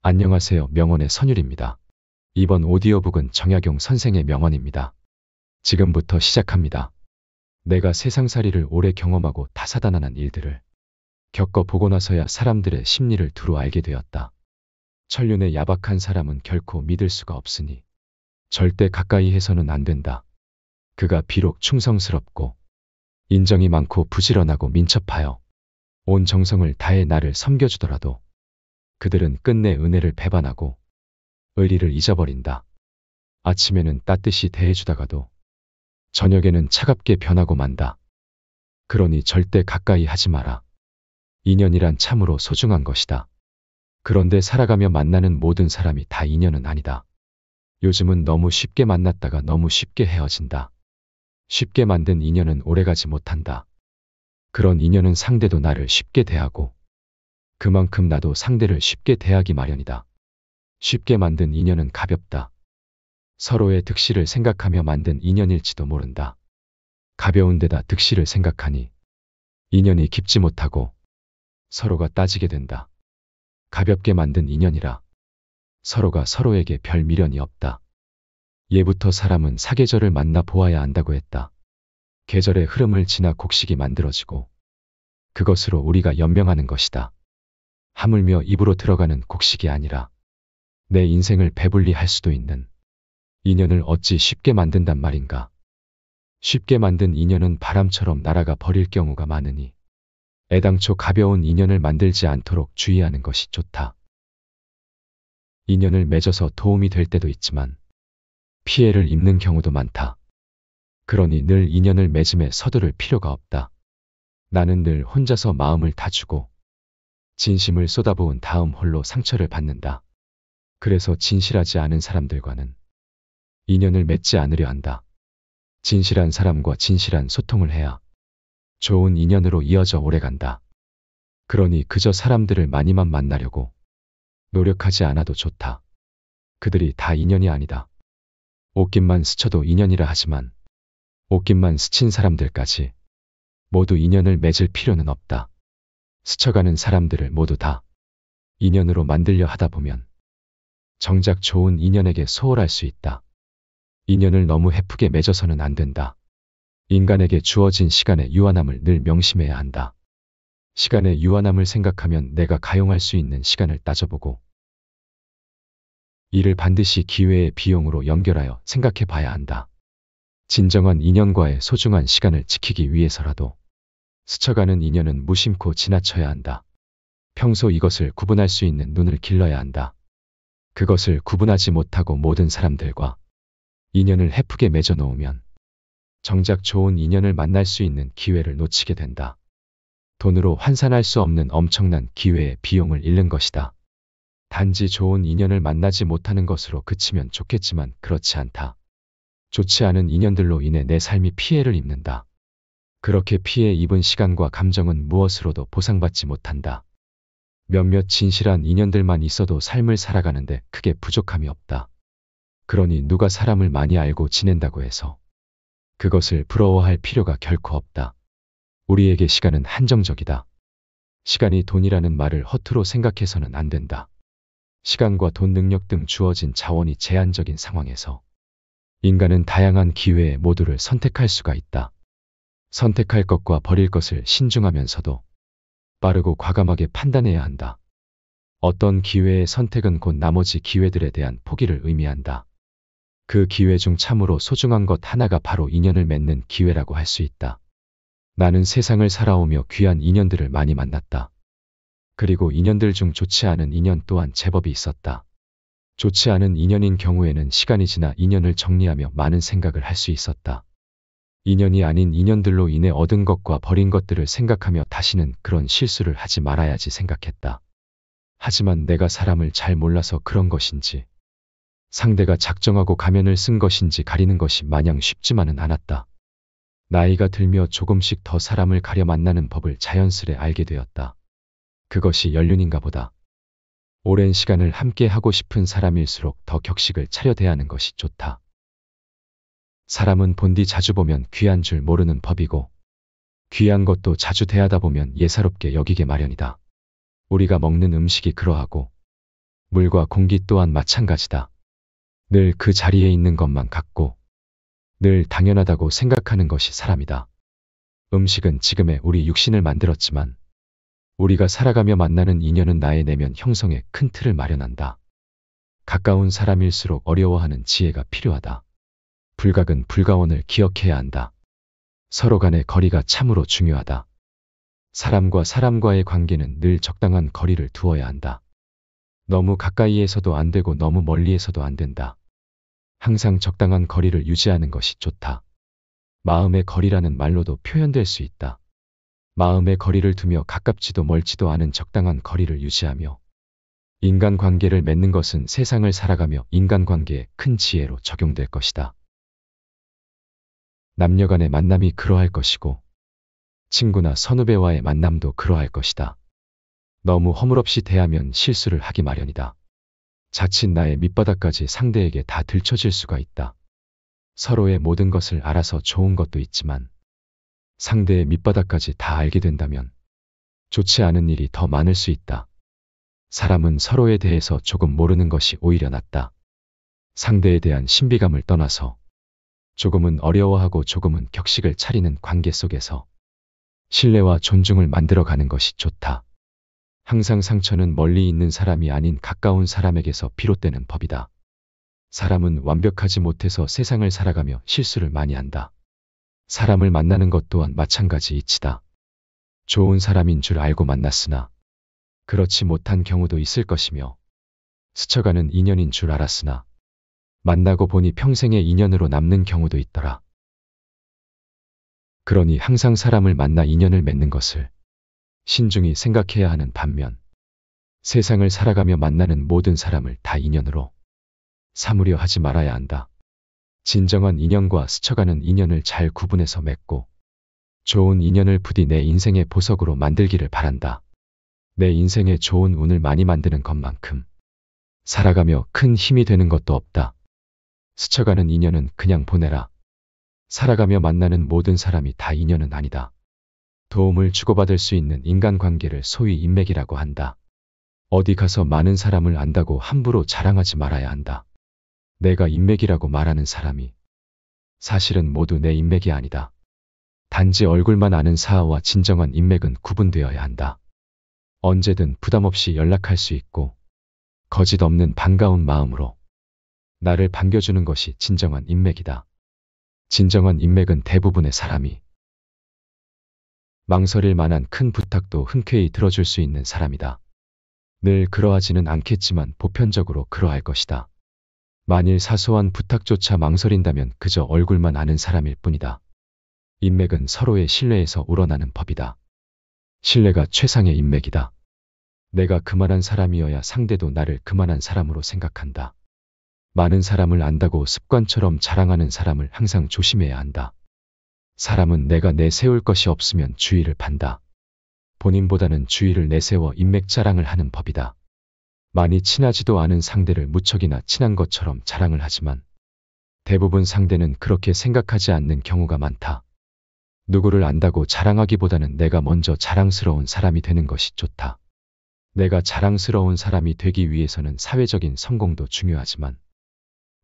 안녕하세요. 명언의 선율입니다. 이번 오디오북은 정약용 선생의 명언입니다. 지금부터 시작합니다. 내가 세상살이를 오래 경험하고 다사다난한 일들을 겪어보고 나서야 사람들의 심리를 두루 알게 되었다. 천륜의 야박한 사람은 결코 믿을 수가 없으니 절대 가까이 해서는 안 된다. 그가 비록 충성스럽고 인정이 많고 부지런하고 민첩하여 온 정성을 다해 나를 섬겨주더라도 그들은 끝내 은혜를 배반하고 의리를 잊어버린다. 아침에는 따뜻이 대해주다가도 저녁에는 차갑게 변하고 만다. 그러니 절대 가까이 하지 마라. 인연이란 참으로 소중한 것이다. 그런데 살아가며 만나는 모든 사람이 다 인연은 아니다. 요즘은 너무 쉽게 만났다가 너무 쉽게 헤어진다. 쉽게 만든 인연은 오래가지 못한다. 그런 인연은 상대도 나를 쉽게 대하고 그만큼 나도 상대를 쉽게 대하기 마련이다. 쉽게 만든 인연은 가볍다. 서로의 득실을 생각하며 만든 인연일지도 모른다. 가벼운 데다 득실을 생각하니 인연이 깊지 못하고 서로가 따지게 된다. 가볍게 만든 인연이라 서로가 서로에게 별 미련이 없다. 예부터 사람은 사계절을 만나 보아야 안다고 했다. 계절의 흐름을 지나 곡식이 만들어지고 그것으로 우리가 연명하는 것이다. 하물며 입으로 들어가는 곡식이 아니라 내 인생을 배불리 할 수도 있는 인연을 어찌 쉽게 만든단 말인가. 쉽게 만든 인연은 바람처럼 날아가 버릴 경우가 많으니 애당초 가벼운 인연을 만들지 않도록 주의하는 것이 좋다. 인연을 맺어서 도움이 될 때도 있지만 피해를 입는 경우도 많다. 그러니 늘 인연을 맺음에 서두를 필요가 없다. 나는 늘 혼자서 마음을 다 주고 진심을 쏟아부은 다음 홀로 상처를 받는다. 그래서 진실하지 않은 사람들과는 인연을 맺지 않으려 한다. 진실한 사람과 진실한 소통을 해야 좋은 인연으로 이어져 오래간다. 그러니 그저 사람들을 많이만 만나려고 노력하지 않아도 좋다. 그들이 다 인연이 아니다. 옷깃만 스쳐도 인연이라 하지만 옷깃만 스친 사람들까지 모두 인연을 맺을 필요는 없다. 스쳐가는 사람들을 모두 다 인연으로 만들려 하다 보면 정작 좋은 인연에게 소홀할 수 있다. 인연을 너무 헤프게 맺어서는 안 된다. 인간에게 주어진 시간의 유한함을 늘 명심해야 한다. 시간의 유한함을 생각하면 내가 가용할 수 있는 시간을 따져보고 이를 반드시 기회의 비용으로 연결하여 생각해 봐야 한다. 진정한 인연과의 소중한 시간을 지키기 위해서라도 스쳐가는 인연은 무심코 지나쳐야 한다. 평소 이것을 구분할 수 있는 눈을 길러야 한다. 그것을 구분하지 못하고 모든 사람들과 인연을 헤프게 맺어 놓으면 정작 좋은 인연을 만날 수 있는 기회를 놓치게 된다. 돈으로 환산할 수 없는 엄청난 기회의 비용을 잃는 것이다. 단지 좋은 인연을 만나지 못하는 것으로 그치면 좋겠지만 그렇지 않다. 좋지 않은 인연들로 인해 내 삶이 피해를 입는다. 그렇게 피해 입은 시간과 감정은 무엇으로도 보상받지 못한다. 몇몇 진실한 인연들만 있어도 삶을 살아가는데 크게 부족함이 없다. 그러니 누가 사람을 많이 알고 지낸다고 해서 그것을 부러워할 필요가 결코 없다. 우리에게 시간은 한정적이다. 시간이 돈이라는 말을 허투루 생각해서는 안 된다. 시간과 돈, 능력 등 주어진 자원이 제한적인 상황에서 인간은 다양한 기회에 모두를 선택할 수가 있다. 선택할 것과 버릴 것을 신중하면서도 빠르고 과감하게 판단해야 한다. 어떤 기회의 선택은 곧 나머지 기회들에 대한 포기를 의미한다. 그 기회 중 참으로 소중한 것 하나가 바로 인연을 맺는 기회라고 할 수 있다. 나는 세상을 살아오며 귀한 인연들을 많이 만났다. 그리고 인연들 중 좋지 않은 인연 또한 제법이 있었다. 좋지 않은 인연인 경우에는 시간이 지나 인연을 정리하며 많은 생각을 할 수 있었다. 인연이 아닌 인연들로 인해 얻은 것과 버린 것들을 생각하며 다시는 그런 실수를 하지 말아야지 생각했다. 하지만 내가 사람을 잘 몰라서 그런 것인지 상대가 작정하고 가면을 쓴 것인지 가리는 것이 마냥 쉽지만은 않았다. 나이가 들며 조금씩 더 사람을 가려 만나는 법을 자연스레 알게 되었다. 그것이 연륜인가 보다. 오랜 시간을 함께 하고 싶은 사람일수록 더 격식을 차려 대하는 것이 좋다. 사람은 본디 자주 보면 귀한 줄 모르는 법이고 귀한 것도 자주 대하다 보면 예사롭게 여기게 마련이다. 우리가 먹는 음식이 그러하고 물과 공기 또한 마찬가지다. 늘 그 자리에 있는 것만 같고 늘 당연하다고 생각하는 것이 사람이다. 음식은 지금의 우리 육신을 만들었지만 우리가 살아가며 만나는 인연은 나의 내면 형성에 큰 틀을 마련한다. 가까운 사람일수록 어려워하는 지혜가 필요하다. 불각은 불가원을 기억해야 한다. 서로 간의 거리가 참으로 중요하다. 사람과 사람과의 관계는 늘 적당한 거리를 두어야 한다. 너무 가까이에서도 안 되고 너무 멀리에서도 안 된다. 항상 적당한 거리를 유지하는 것이 좋다. 마음의 거리라는 말로도 표현될 수 있다. 마음의 거리를 두며 가깝지도 멀지도 않은 적당한 거리를 유지하며 인간관계를 맺는 것은 세상을 살아가며 인간관계에 큰 지혜로 적용될 것이다. 남녀 간의 만남이 그러할 것이고 친구나 선후배와의 만남도 그러할 것이다. 너무 허물없이 대하면 실수를 하기 마련이다. 자칫 나의 밑바닥까지 상대에게 다 들춰질 수가 있다. 서로의 모든 것을 알아서 좋은 것도 있지만 상대의 밑바닥까지 다 알게 된다면 좋지 않은 일이 더 많을 수 있다. 사람은 서로에 대해서 조금 모르는 것이 오히려 낫다. 상대에 대한 신비감을 떠나서 조금은 어려워하고 조금은 격식을 차리는 관계 속에서 신뢰와 존중을 만들어가는 것이 좋다. 항상 상처는 멀리 있는 사람이 아닌 가까운 사람에게서 비롯되는 법이다. 사람은 완벽하지 못해서 세상을 살아가며 실수를 많이 한다. 사람을 만나는 것 또한 마찬가지 이치다. 좋은 사람인 줄 알고 만났으나 그렇지 못한 경우도 있을 것이며 스쳐가는 인연인 줄 알았으나 만나고 보니 평생의 인연으로 남는 경우도 있더라. 그러니 항상 사람을 만나 인연을 맺는 것을 신중히 생각해야 하는 반면 세상을 살아가며 만나는 모든 사람을 다 인연으로 삼으려 하지 말아야 한다. 진정한 인연과 스쳐가는 인연을 잘 구분해서 맺고 좋은 인연을 부디 내 인생의 보석으로 만들기를 바란다. 내 인생에 좋은 운을 많이 만드는 것만큼 살아가며 큰 힘이 되는 것도 없다. 스쳐가는 인연은 그냥 보내라. 살아가며 만나는 모든 사람이 다 인연은 아니다. 도움을 주고받을 수 있는 인간관계를 소위 인맥이라고 한다. 어디 가서 많은 사람을 안다고 함부로 자랑하지 말아야 한다. 내가 인맥이라고 말하는 사람이 사실은 모두 내 인맥이 아니다. 단지 얼굴만 아는 사하와 진정한 인맥은 구분되어야 한다. 언제든 부담 없이 연락할 수 있고 거짓 없는 반가운 마음으로 나를 반겨주는 것이 진정한 인맥이다. 진정한 인맥은 대부분의 사람이 망설일 만한 큰 부탁도 흔쾌히 들어줄 수 있는 사람이다. 늘 그러하지는 않겠지만 보편적으로 그러할 것이다. 만일 사소한 부탁조차 망설인다면 그저 얼굴만 아는 사람일 뿐이다. 인맥은 서로의 신뢰에서 우러나는 법이다. 신뢰가 최상의 인맥이다. 내가 그만한 사람이어야 상대도 나를 그만한 사람으로 생각한다. 많은 사람을 안다고 습관처럼 자랑하는 사람을 항상 조심해야 한다. 사람은 내가 내세울 것이 없으면 주의를 판다. 본인보다는 주의를 내세워 인맥 자랑을 하는 법이다. 많이 친하지도 않은 상대를 무척이나 친한 것처럼 자랑을 하지만 대부분 상대는 그렇게 생각하지 않는 경우가 많다. 누구를 안다고 자랑하기보다는 내가 먼저 자랑스러운 사람이 되는 것이 좋다. 내가 자랑스러운 사람이 되기 위해서는 사회적인 성공도 중요하지만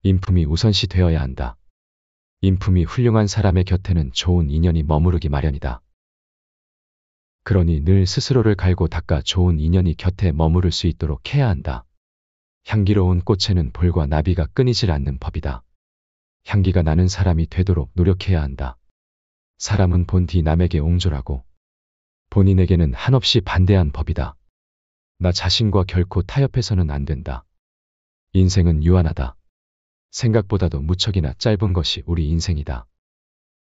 인품이 우선시 되어야 한다. 인품이 훌륭한 사람의 곁에는 좋은 인연이 머무르기 마련이다. 그러니 늘 스스로를 갈고 닦아 좋은 인연이 곁에 머무를 수 있도록 해야 한다. 향기로운 꽃에는 볼과 나비가 끊이질 않는 법이다. 향기가 나는 사람이 되도록 노력해야 한다. 사람은 본디 남에게 옹졸하고 본인에게는 한없이 반대한 법이다. 나 자신과 결코 타협해서는 안 된다. 인생은 유한하다. 생각보다도 무척이나 짧은 것이 우리 인생이다.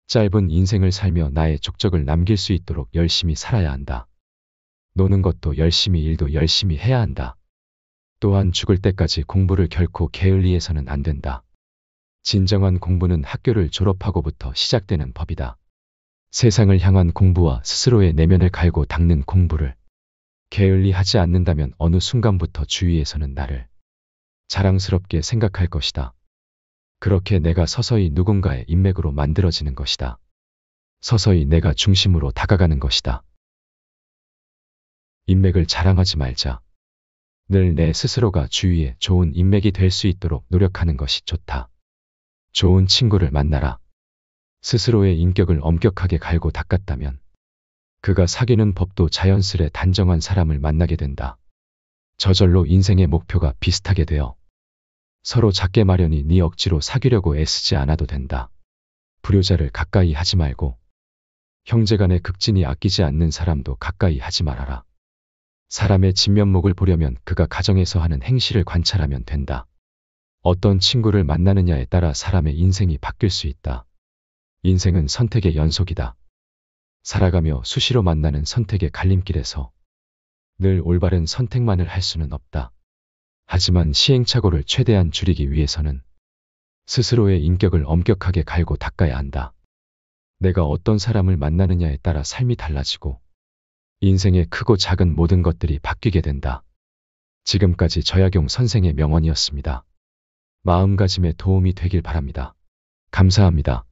짧은 인생을 살며 나의 족적을 남길 수 있도록 열심히 살아야 한다. 노는 것도 열심히 일도 열심히 해야 한다. 또한 죽을 때까지 공부를 결코 게을리해서는 안 된다. 진정한 공부는 학교를 졸업하고부터 시작되는 법이다. 세상을 향한 공부와 스스로의 내면을 갈고 닦는 공부를 게을리 하지 않는다면 어느 순간부터 주위에서는 나를 자랑스럽게 생각할 것이다. 그렇게 내가 서서히 누군가의 인맥으로 만들어지는 것이다. 서서히 내가 중심으로 다가가는 것이다. 인맥을 자랑하지 말자. 늘 내 스스로가 주위에 좋은 인맥이 될 수 있도록 노력하는 것이 좋다. 좋은 친구를 만나라. 스스로의 인격을 엄격하게 갈고 닦았다면 그가 사귀는 법도 자연스레 단정한 사람을 만나게 된다. 저절로 인생의 목표가 비슷하게 되어 서로 작게 마련이 네 억지로 사귀려고 애쓰지 않아도 된다. 불효자를 가까이 하지 말고 형제간의 극진히 아끼지 않는 사람도 가까이 하지 말아라. 사람의 진면목을 보려면 그가 가정에서 하는 행실을 관찰하면 된다. 어떤 친구를 만나느냐에 따라 사람의 인생이 바뀔 수 있다. 인생은 선택의 연속이다. 살아가며 수시로 만나는 선택의 갈림길에서 늘 올바른 선택만을 할 수는 없다. 하지만 시행착오를 최대한 줄이기 위해서는 스스로의 인격을 엄격하게 갈고 닦아야 한다. 내가 어떤 사람을 만나느냐에 따라 삶이 달라지고 인생의 크고 작은 모든 것들이 바뀌게 된다. 지금까지 저약용 선생의 명언이었습니다. 마음가짐에 도움이 되길 바랍니다. 감사합니다.